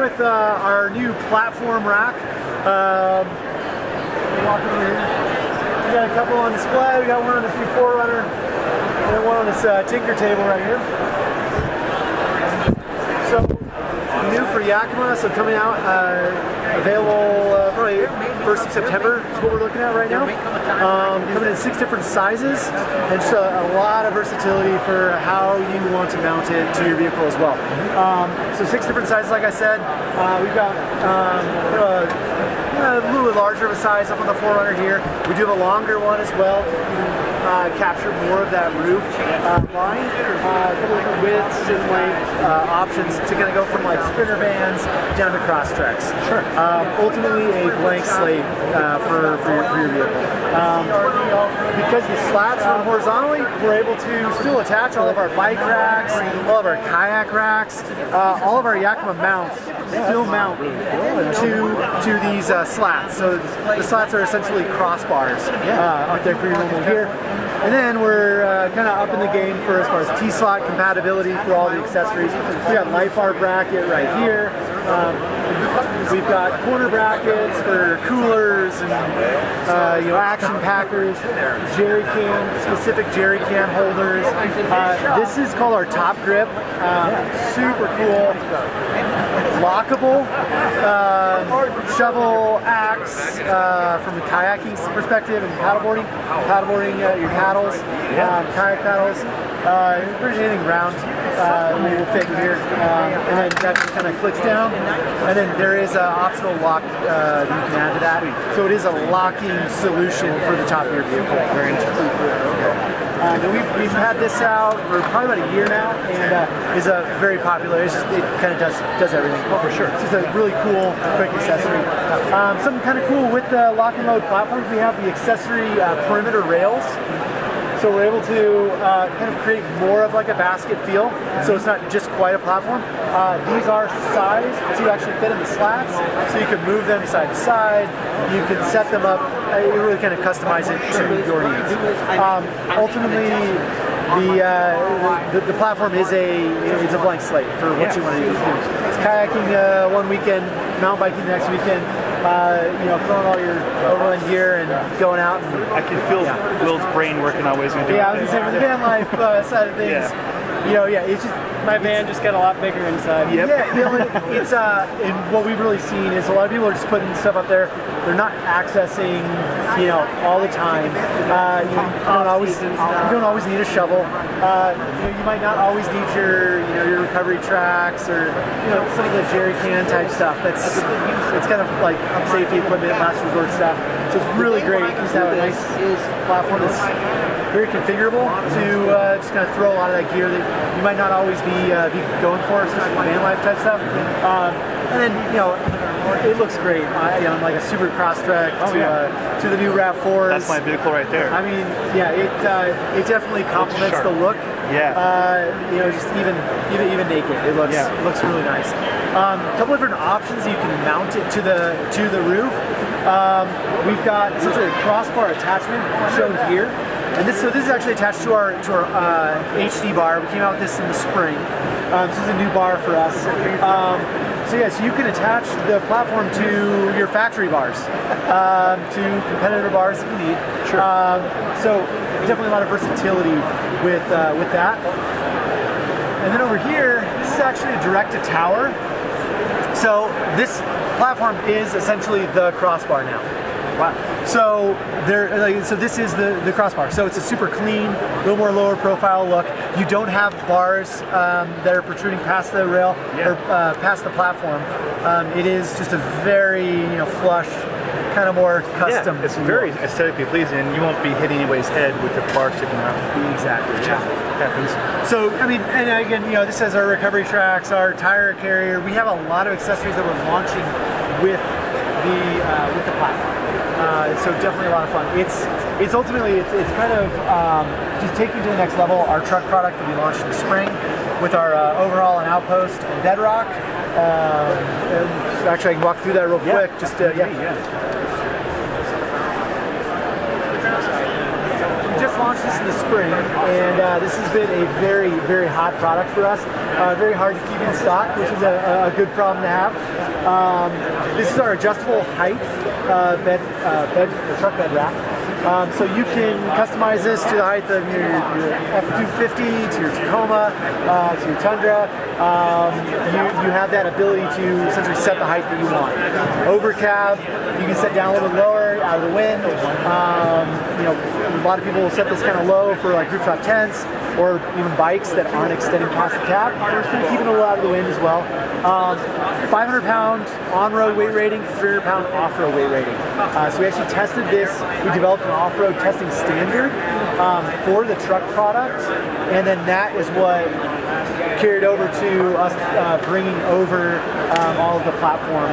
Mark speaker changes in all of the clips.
Speaker 1: with our new platform rack. Walking over here. We got a couple on display. We got one on the 4Runner and one on this Tinker table right here. So new for Yakima, so coming out, available probably 1st of September is what we're looking at right now. Coming in 6 different sizes, and just a lot of versatility for how you want to mount it to your vehicle as well. So 6 different sizes, like I said. We've got a little bit larger of a size up on the 4Runner here. We do have a longer one as well to capture more of that roof line. A couple different widths and length options to kind of go from like sprinter vans down to cross treks. Sure. Ultimately a blank slate for your vehicle. Because the slats run horizontally, we're able to still attach all of our bike racks, all of our kayak racks, all of our Yakima mounts still mount to these slats. So the slats are essentially crossbars up there for your normal gear. And then we're kind of up in the game for as far as T-slot compatibility for all the accessories. We got light bar bracket right here. We've got corner brackets for coolers and action packers, jerry can, specific jerry can holders. This is called our top grip. Super cool. Lockable shovel axe from the kayaking perspective and paddleboarding your paddles, kayak paddles. Pretty anything round will fit here, and then that just kind of clicks down, and then there is an optional lock that you can add to that. So it is a locking solution for the top of your vehicle. Very interesting. We've had this out for probably about a year now, and is very popular. It kind of does everything. Oh, for sure. It's just a really cool, quick accessory. Something kind of cool with the lock and load platforms, we have the accessory perimeter rails. So we're able to kind of create more of like a basket feel. So it's not just quite a platform. These are sized to actually fit in the slats. So you can move them side to side. You can set them up. You really kind of customize it to your needs. Ultimately, the platform is a blank slate for what you want to use. It's kayaking one weekend, mountain biking the next weekend. Throwing all your overland gear and going out. And,
Speaker 2: I can feel Will's brain working on ways to do it.
Speaker 1: Yeah, I was going to say, for the van life side of things, it's just...
Speaker 3: My van just got a lot bigger inside.
Speaker 1: Yep. Yeah, it's and what we've really seen is a lot of people are just putting stuff up there. They're not accessing, all the time. You don't always need a shovel. You might not always need your recovery tracks or some of the jerry can type stuff. It's kind of like safety equipment, last resort stuff. So it's really great just to have a nice platform that's very configurable to just kind of throw a lot of that gear that you might not always be going for, especially van life type stuff. And then it looks great. Like a super cross trek to the new RAV4s.
Speaker 2: That's my vehicle right there.
Speaker 1: I mean, it definitely complements the look.
Speaker 2: Yeah.
Speaker 1: Just even naked, it looks really nice. A couple different options you can mount it to the roof. We've got essentially a crossbar attachment shown here. And this is actually attached to our HD bar. We came out with this in the spring. This is a new bar for us. So you can attach the platform to your factory bars, to competitor bars if you need.
Speaker 2: Sure.
Speaker 1: So definitely a lot of versatility with that. And then over here, this is actually a direct-to-tower. So this platform is essentially the crossbar now. Wow. So this is the crossbar. So it's a super clean, a little more lower profile look. You don't have bars that are protruding past the rail or past the platform. It is just a very flush, kind of more custom.
Speaker 2: Yeah, it's very aesthetically pleasing, and you won't be hitting anybody's head with the bar sticking out.
Speaker 1: Exactly.
Speaker 2: Yeah. Happens.
Speaker 1: So and again, this has our recovery tracks, our tire carrier. We have a lot of accessories that we're launching with the platform. So definitely a lot of fun. It's ultimately kind of just taking to the next level our truck product that we launched in the spring with our overhaul and outpost and bedrock. Actually, I can walk through that real quick. We just launched this in the spring, and this has been a very, very hot product for us. very hard to keep in stock, which is a good problem to have. This is our adjustable height truck bed rack. So you can customize this to the height of your F-250, to your Tacoma, to your Tundra. You have that ability to essentially set the height that you want. Over cab, you can set down a little bit lower, out of the wind. A lot of people will set this kind of low for like rooftop tents or even bikes that aren't extending past the cab. Keeping it a little out of the wind as well. 500-pound on-road weight rating, 300-pound off-road weight rating. So we actually tested this. We developed an off-road testing standard for the truck product, and then that is what carried over to us bringing over all of the platform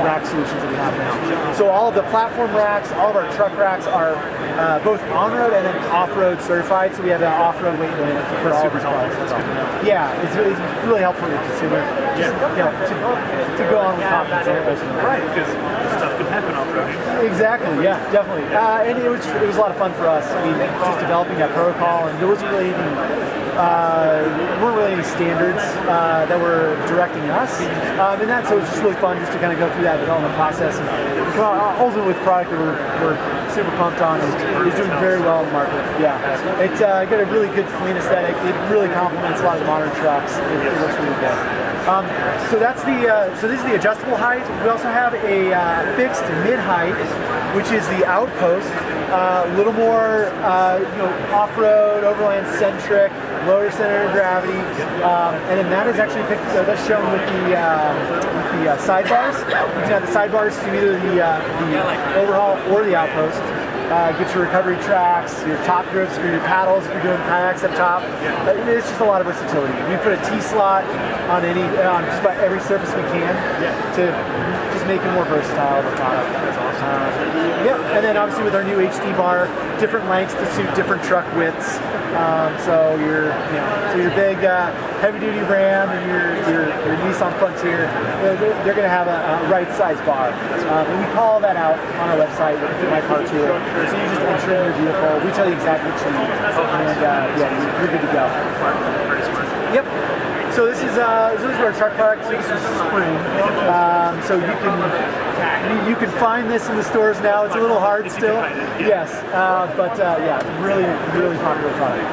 Speaker 1: rack solutions that we have now. So all of the platform racks, all of our truck racks are both on-road and then off-road certified. So we have an off-road weight limit for all of our products. Yeah, it's really helpful for the consumer. To go on with confidence.
Speaker 2: Right, because stuff can happen off-roading.
Speaker 1: Exactly, yeah, definitely. And it was a lot of fun for us. I mean, just developing that protocol, and there wasn't really anything, weren't really any standards that were directing us. And that, so it was just really fun just to kind of go through that development process and ultimately with product that we're super pumped on. It's doing very well in the market. Yeah, it's got a really good, clean aesthetic. It really complements a lot of the modern trucks. It looks really good. So that's so this is the adjustable height. We also have a fixed mid-height, which is the outpost. A little more, off-road, overland centric, lower center of gravity, and then that is actually that's shown with the sidebars. You can have the sidebars to either the overhaul or the outpost. Get your recovery tracks, your top grips for your paddles if you're doing kayaks up top. It's just a lot of versatility. We put a T-slot on just about every surface we can to just make it more versatile of a product. That's awesome. And then obviously with our new HD bar, different lengths to suit different truck widths. So your big heavy-duty Ram and your Nissan Frontier, they're going to have a right-size bar. And we call that out on our website with the My Car Tour. So you just enter in your vehicle. We tell you exactly what you need, and you're good to go.
Speaker 2: Very smart.
Speaker 1: Yep. So this is our truck product. So this is spring. So you can find this in the stores now. It's a little hard still. Yes, but really popular product.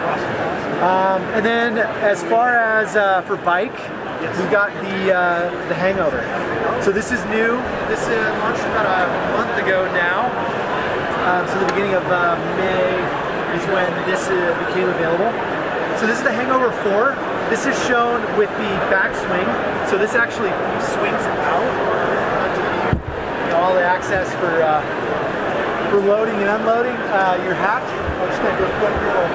Speaker 1: And then as far as for bike, we've got the Hangover. So this is new. This launched about a month ago now. So the beginning of May is when this became available. So this is the Hangover 4. This is shown with the back swing. So this actually swings out to give you all the access for loading and unloading your hatch. I'm just going to do a quick little.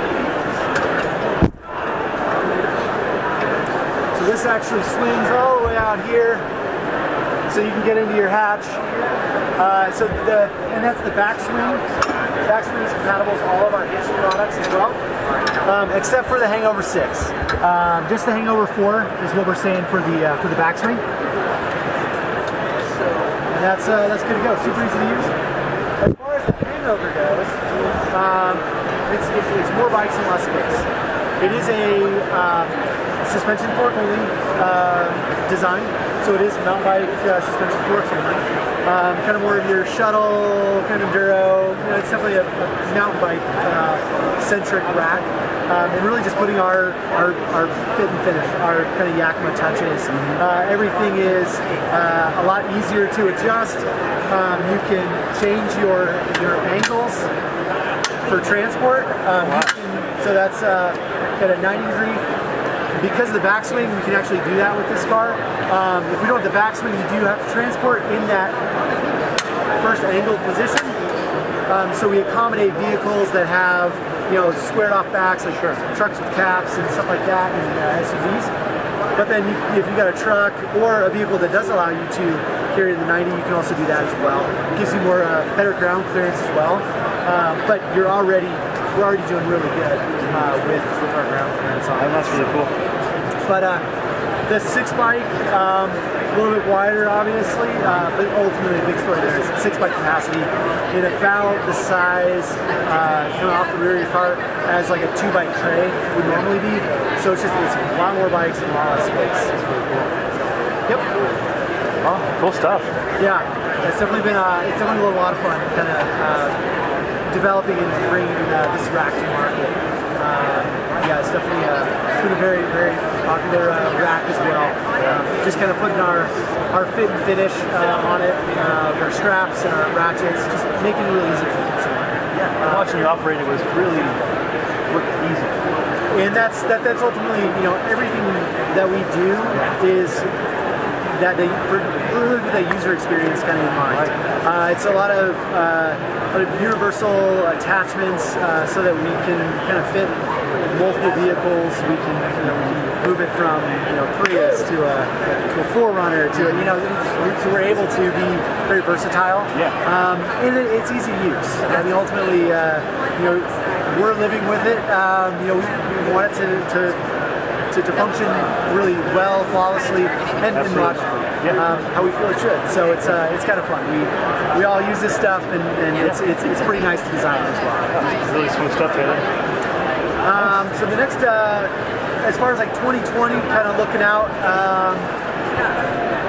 Speaker 1: So this actually swings all the way out here, so you can get into your hatch. And that's the back swing. Back swing is compatible with all of our hitch products as well, except for the Hangover 6. Just the Hangover 4 is what we're saying for the back swing. And that's good to go. Super easy to use. As far as the Hangover goes, it's more bikes and less space. It is a suspension fork only design, so it is mountain bike suspension forks only. Kind of more of your shuttle, kind of enduro. It's definitely a mountain bike centric rack, and really just putting our fit and finish, our kind of Yakima touches. Everything is a lot easier to adjust. You can change your angles for transport. So that's at a 90-degree. Because of the backswing, we can actually do that with this car. If we don't have the backswing, you do have to transport in that first angled position. So we accommodate vehicles that have, squared off backs, like trucks with caps and stuff like that, and SUVs. But then if you've got a truck or a vehicle that does allow you to carry the 90, you can also do that as well. It gives you better ground clearance as well. But we're already doing really good with our ground clearance on it.
Speaker 2: That's really cool.
Speaker 1: But the 6 bike, a little bit wider obviously, but ultimately the big story there is 6 bike capacity in about the size coming off the rear of your car as like a 2 bike tray would normally be. So it's a lot more bikes and a lot less space. It's really cool. Yep.
Speaker 2: Oh, cool stuff.
Speaker 1: Yeah, it's definitely been a lot of fun, kind of developing and bringing this rack to market. Yeah, it's definitely been a very, very popular rack as well. Just kind of putting our fit and finish on it, our straps and our ratchets, just making it really easy for the consumer.
Speaker 2: Yeah, watching you operate it was really looked easy.
Speaker 1: And that's ultimately, everything that we do is that really with the user experience kind of in mind. It's a lot of universal attachments so that we can kind of fit multiple vehicles. We can, move it from Prius to a 4Runner to so we're able to be very versatile.
Speaker 2: Yeah.
Speaker 1: And it's easy to use. I mean, ultimately, we're living with it. We want it to function really well, flawlessly, and logically, how we feel it should. So it's kind of fun. We all use this stuff, and it's pretty nice to design as well.
Speaker 2: Really smooth stuff, Taylor.
Speaker 1: So the next, as far as like 2020, kind of looking out.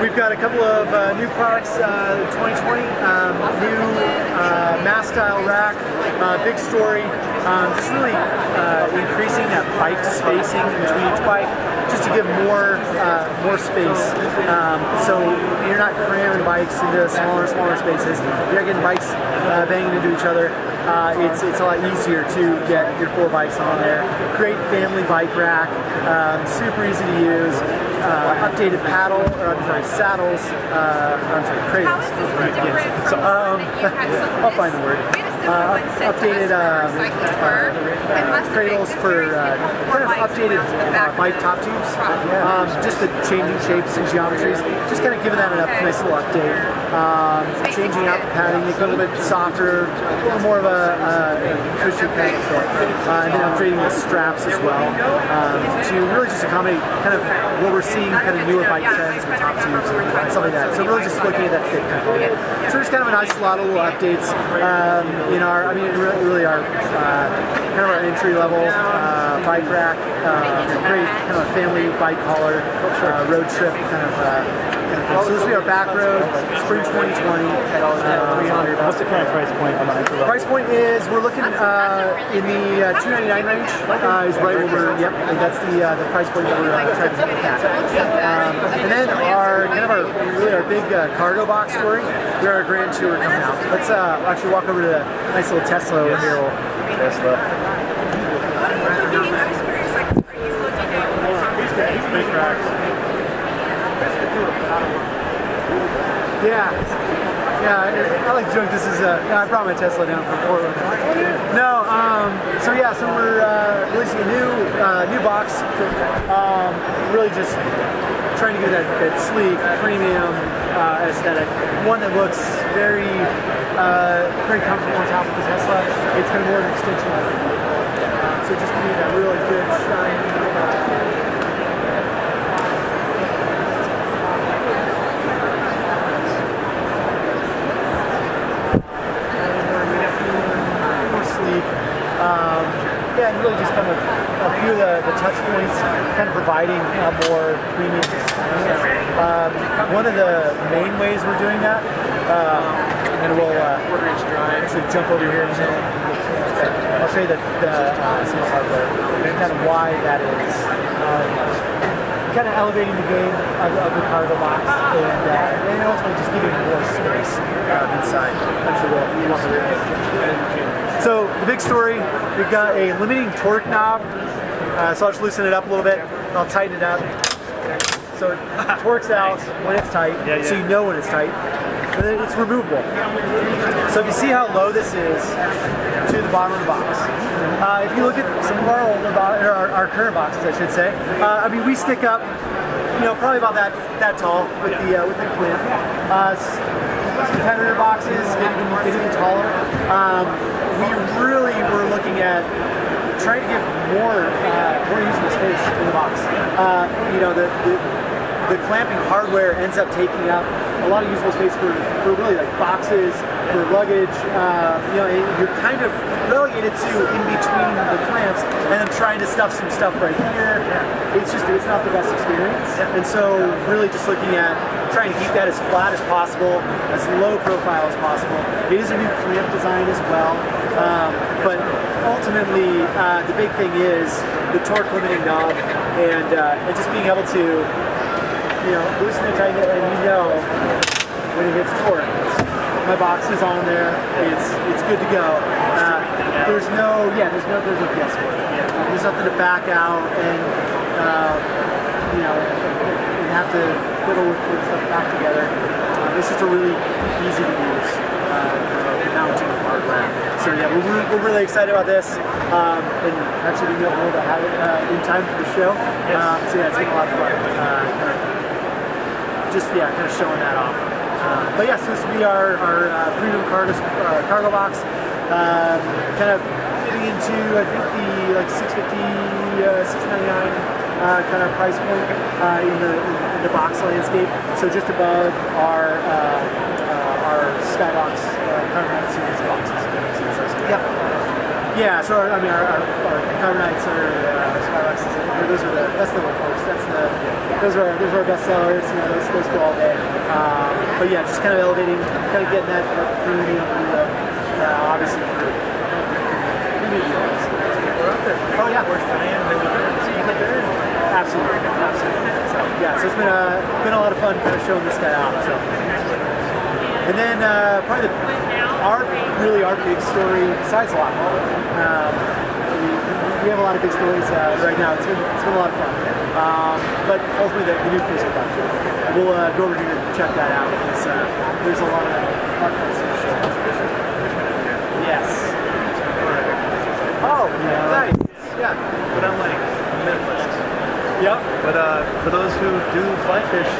Speaker 1: We've got a couple of new products, 2020, new mass style rack, big story, just really increasing that bike spacing between each bike, just to give more space. So you're not cramming bikes into smaller spaces. You're not getting bikes banging into each other. It's a lot easier to get your 4 bikes on there. Great family bike rack, super easy to use. Updated saddles. Cradles. So, I'll find the word. Updated cradles for kind of updated bike top tubes. Just the changing shapes and geometries. Just kind of giving that a nice little update. Changing out the padding, make it a little bit softer, a little more of a cushy kind of fit. And then upgrading the straps as well to really just accommodate kind of what we're seeing, kind of newer bike trends with top tubes and stuff like that. So really just looking at that fit component. So there's kind of a nice lot of little updates in our, really our kind of our entry level bike rack, great kind of family bike hauler, road trip kind of. So this will be our back road, spring 2020.
Speaker 2: What's the current price point on the entry level?
Speaker 1: Price point is we're looking in the $299 range. Is right where we're. Yep, and that's the price point that we're trying to look at. And then our big cargo box story. We have our grand tour coming out. Let's actually walk over to the nice little Tesla over here.
Speaker 2: Tesla. Big racks.
Speaker 1: Yeah, I like to joke this is I brought my Tesla down from Portland. No, so we're releasing a new box. Really just trying to give that sleek, premium aesthetic. One that looks very comfortable on top of the Tesla. It's kind of more of an extension of it. So just give me that really good shine. And really just kind of a few of the touch points, kind of providing a more premium experience. One of the main ways we're doing that, and we'll actually jump over here in a minute. I'll show you some of the hardware and kind of why that is. Kind of elevating the game of the cargo box and ultimately just giving more space inside. Actually, we'll walk over here. So the big story, we've got a limiting torque knob. So I'll just loosen it up a little bit. And I'll tighten it up. So it torques out when it's tight, so you know when it's tight. And then it's removable. So if you see how low this is to the bottom of the box, if you look at some of our older our current boxes, I should say, we stick up, probably about that tall with the clamp. Competitor boxes get even taller. We really were looking at trying to give more usable space in the box. The clamping hardware ends up taking up a lot of usable space for really like boxes, for luggage. You're kind of relegated to in between the clamps. and then trying to stuff some stuff right here. It's not the best experience. And so really just looking at trying to keep that as flat as possible, as low profile as possible. It is a new clamp design as well, but ultimately the big thing is the torque limiting knob and just being able to, loosen and tighten it, and when it hits torque. My box is on there. It's good to go. There's no guesswork. There's nothing to back out and you have to fiddle with putting stuff back together. It's just a really easy to use mounting hardware. So yeah, we're really excited about this, and actually we don't know to have it in time for the show. So yeah, it's been a lot of fun. Kind of showing that off. But yeah, so this will be our premium cargo box, kind of fitting into I think the like $650, $699 kind of price point in the box landscape. So just above our Skybox Carbonite series boxes. Yep. Yeah. So our Carbonites are Skyboxes. That's the workhorse. Those are our best sellers. Those go all day. But yeah, just kind of elevating, kind of getting that premium, obviously for oh yeah, absolutely. So yeah, so it's been a lot of fun kind of showing this guy off. So, and then probably our big story besides a lot. We have a lot of big stories right now. It's been a lot of fun. But ultimately the new physical box. We'll go over here and check that out because there's a lot of fun stuff to show. Yes. Oh, nice. Yeah.
Speaker 2: But I'm like minimalist.
Speaker 1: Yep.
Speaker 2: But for those who do fly fish,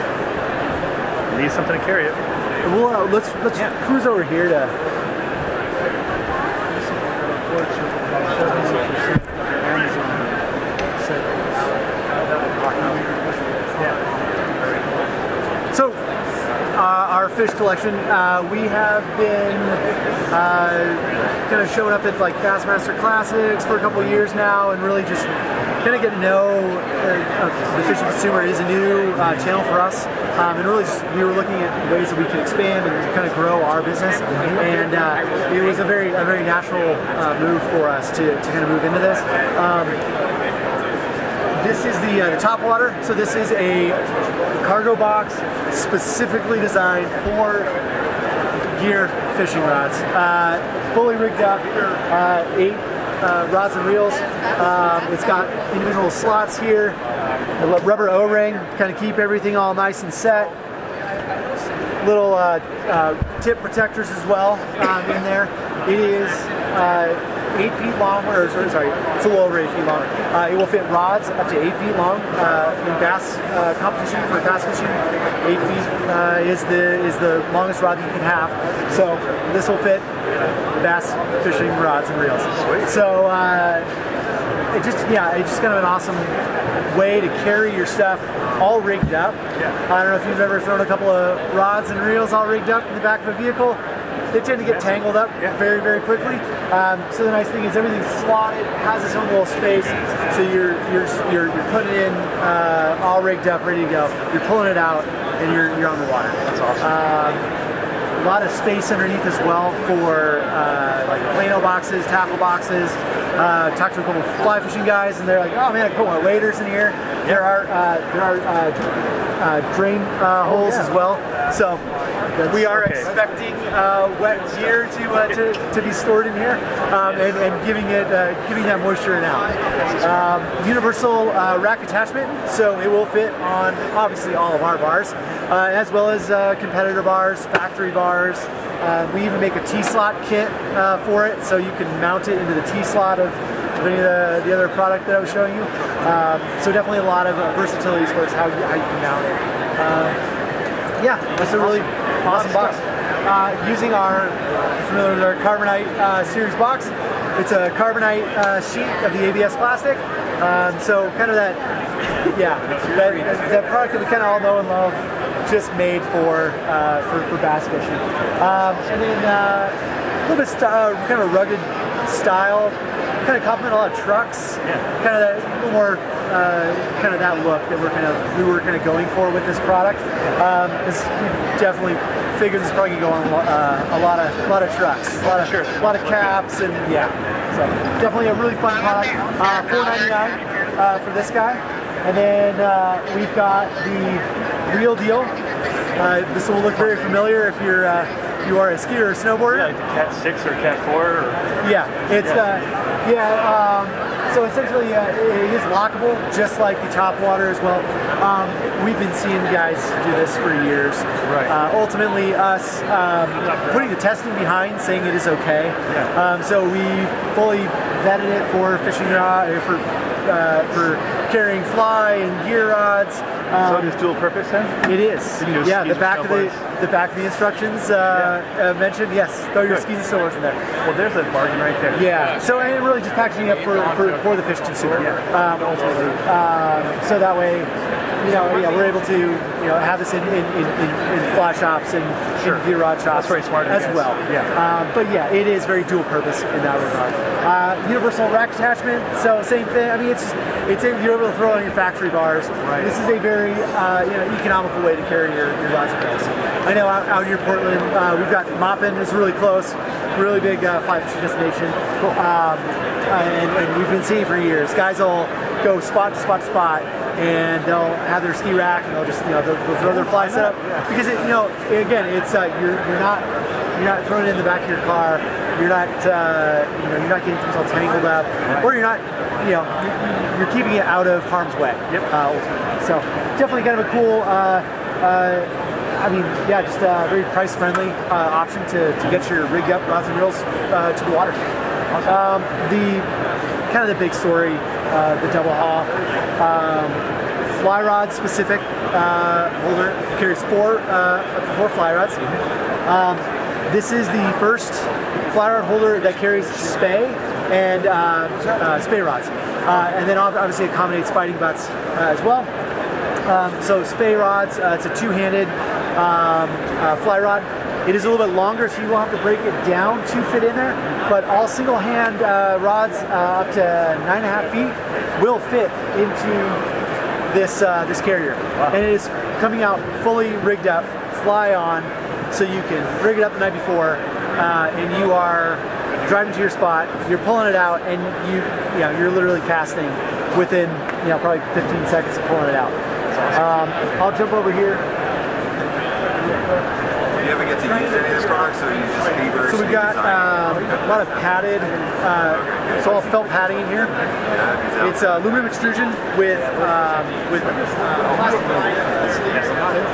Speaker 2: need something to carry it.
Speaker 1: Well, let's cruise over here to. So, our fish collection, we have been kind of showing up at like Bassmaster Classics for a couple of years now, and really just kind of getting to know the fishing consumer. It is a new channel for us, and really just we were looking at ways that we could expand and kind of grow our business, and it was a very natural move for us to kind of move into this. This is the top water, so this is a cargo box specifically designed for gear fishing rods. Fully rigged up, 8 rods and reels. It's got individual slots here, a rubber O-ring, kind of keep everything all nice and set. Little tip protectors as well in there. It is 8 feet long, or sorry, it's a little over 8 feet long. It will fit rods up to 8 feet long in bass competition for bass fishing. 8 feet is the longest rod that you can have. So this will fit bass fishing rods and reels.
Speaker 2: Sweet.
Speaker 1: So it's just kind of an awesome way to carry your stuff all rigged up.
Speaker 2: Yeah.
Speaker 1: I don't know if you've ever thrown a couple of rods and reels all rigged up in the back of a vehicle. They tend to get tangled up very, very quickly. So the nice thing is everything's slotted, has its own little space. So you're putting it in all rigged up, ready to go. You're pulling it out, and you're on the water.
Speaker 2: That's awesome.
Speaker 1: A lot of space underneath as well for like plano boxes, tackle boxes. Talked to a couple of fly fishing guys, and they're like, "Oh man, I put my waders in here." There are drain holes as well. So we are expecting wet gear to be stored in here and giving that moisture out. Universal rack attachment, so it will fit on obviously all of our bars, as well as competitor bars, factory bars. We even make a T-slot kit for it, so you can mount it into the T-slot of any of the other product that I was showing you. So definitely a lot of versatility as far as how you can mount it. That's a really awesome box. Using our Carbonite series box. It's a Carbonite sheet of the ABS plastic. So kind of that product that we kind of all know and love, just made for bass fishing. And then a little bit kind of a rugged style kind of complement a lot of trucks. Kind of that little more kind of that look that we were kind of going for with this product. This definitely figured this is probably going to go on a lot of trucks, a lot of caps, and yeah. So definitely a really fun product. $4.99 for this guy, and then we've got the Real Deal. This will look very familiar if you're you are a skier or a snowboarder.
Speaker 2: Yeah, like the Cat 6 or Cat 4. Or...
Speaker 1: Yeah, it's so essentially it is lockable, just like the top water as well. We've been seeing guys do this for years.
Speaker 2: Right.
Speaker 1: Ultimately, us putting the testing behind, saying it is okay.
Speaker 2: Yeah.
Speaker 1: So we fully vetted it for fishing rod, for carrying fly and gear rods.
Speaker 2: So it is dual purpose then?
Speaker 1: It is. Yeah, the back of the instructions mentioned, yes, throw your skis and snowboards in there.
Speaker 2: Well, there's a bargain right there.
Speaker 1: Yeah. So and really just packaging up for the fish consumer. Ultimately. So that way, we're able to have this in fly shops and in gear rod shops.
Speaker 2: That's very smart
Speaker 1: as well.
Speaker 2: Yeah.
Speaker 1: But yeah, it is very dual purpose in that regard. Universal rack attachment. So same thing. I mean, you're able to throw on your factory bars.
Speaker 2: Right.
Speaker 1: This is a very economical way to carry your rods and reels. I know out here in Portland, we've got Moppin is really close, really big fly fishing destination. Cool. And we've been seeing for years. Guys will go spot to spot to spot, and they'll have their ski rack, and they'll just they'll throw their fly setup because again it's you're not throwing it in the back of your car. You're not you're not getting things all tangled up, or you're not you're keeping it out of harm's way. Ultimately. So definitely kind of a cool. Just a very price friendly option to get your rigged up rods and reels to the water. The big story, the double haul. Fly rod specific holder carries four fly rods. This is the first fly rod holder that carries Spay and Spay rods, and then obviously accommodates fighting butts as well. So Spay rods, it's a two-handed fly rod. It is a little bit longer, so you will have to break it down to fit in there. But all single-hand rods up to 9.5 feet will fit into this carrier. Wow. And it is coming out fully rigged up, fly on, so you can rig it up the night before, and you are driving to your spot. You're pulling it out, and you're literally casting within probably 15 seconds of pulling it out. I'll jump over here.
Speaker 4: Do you ever get to use any of this product, so you just fever?
Speaker 1: So we've got a lot of padded, it's all felt padding in here. It's aluminum extrusion with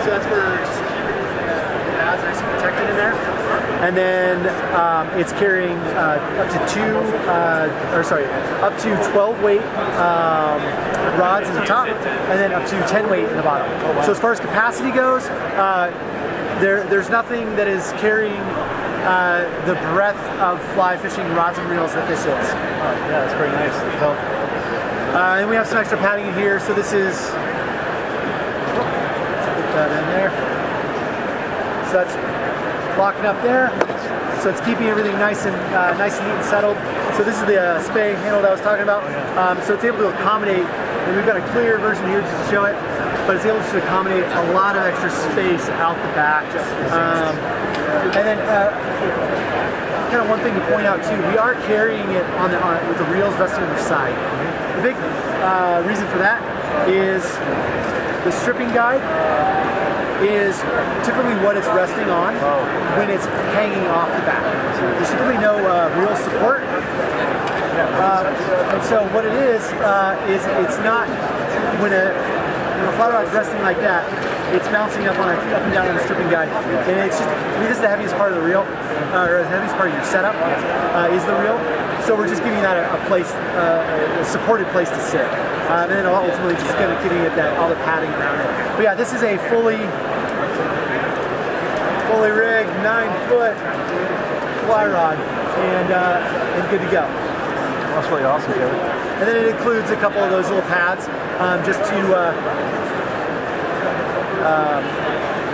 Speaker 1: so that's for just keeping the pads nice and protected in there. And then it's carrying up to 12 weight rods in the top, and then up to 10 weight in the bottom. Oh, wow. So as far as capacity goes, there's nothing that is carrying the breadth of fly fishing rods and reels that this is.
Speaker 2: Oh, yeah, that's very nice.
Speaker 1: And we have some extra padding in here, so this is. Let's put that in there. So that's locking up there. So it's keeping everything nice and neat and settled. So this is the Spay handle that I was talking about. So it's able to accommodate, and we've got a clear version here just to show it, but it's able to accommodate a lot of extra space out the back. And then kind of one thing to point out too, we are carrying it with the reels resting on the side. The big reason for that is the stripping guide is typically what it's resting on when it's hanging off the back. There's typically no reel support. And so what it is it's not when a fly rod's resting like that, it's bouncing up and down on the stripping guide, and it's just this is the heaviest part of the reel, or the heaviest part of your setup is the reel. So we're just giving that a place, a supported place to sit, and then ultimately just kind of giving it all the padding around it. But yeah, this is a fully rigged 9-foot fly rod, and good to go.
Speaker 2: That's really awesome, Kevin.
Speaker 1: And then it includes a couple of those little pads, just to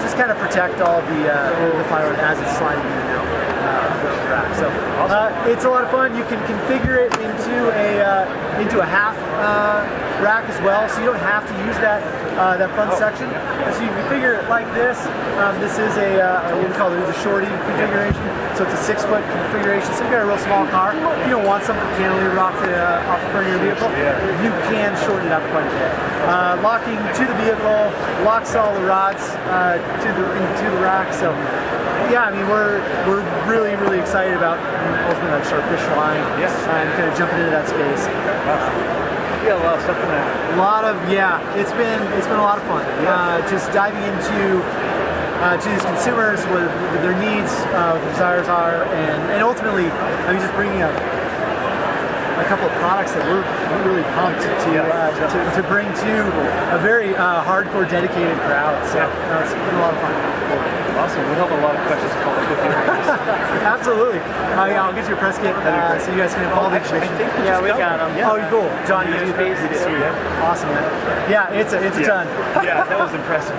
Speaker 1: just kind of protect all the fly rod as it's sliding in and out. rack. So it's a lot of fun. You can configure it into a half rack as well, so you don't have to use that front section. And so you configure it like this. This is what we call the shorty configuration. So it's a 6-foot configuration. So you've got a real small car. If you don't want something cantilevered off the front of your vehicle, you can shorten it up quite a bit. Locking to the vehicle, locks all the rods into the rack. So yeah, I mean we're really excited about ultimately like Sharkfish line and kind of jumping into that space.
Speaker 2: You got a lot of stuff in there.
Speaker 1: It's been a lot of fun. Just diving into to these consumers, what their needs, what their desires are, and ultimately, I mean, just bringing up a couple of products that we're really pumped to bring to a very hardcore, dedicated crowd. So it's been a lot of fun.
Speaker 2: Awesome. We'll have a lot of questions to follow up with you.
Speaker 1: Absolutely. I'll get you a press kit so you guys can have all the information.
Speaker 3: Yeah, we got them.
Speaker 1: Oh, cool. John, you do? Awesome, man. Yeah, it's a ton.
Speaker 2: Yeah, that was impressive.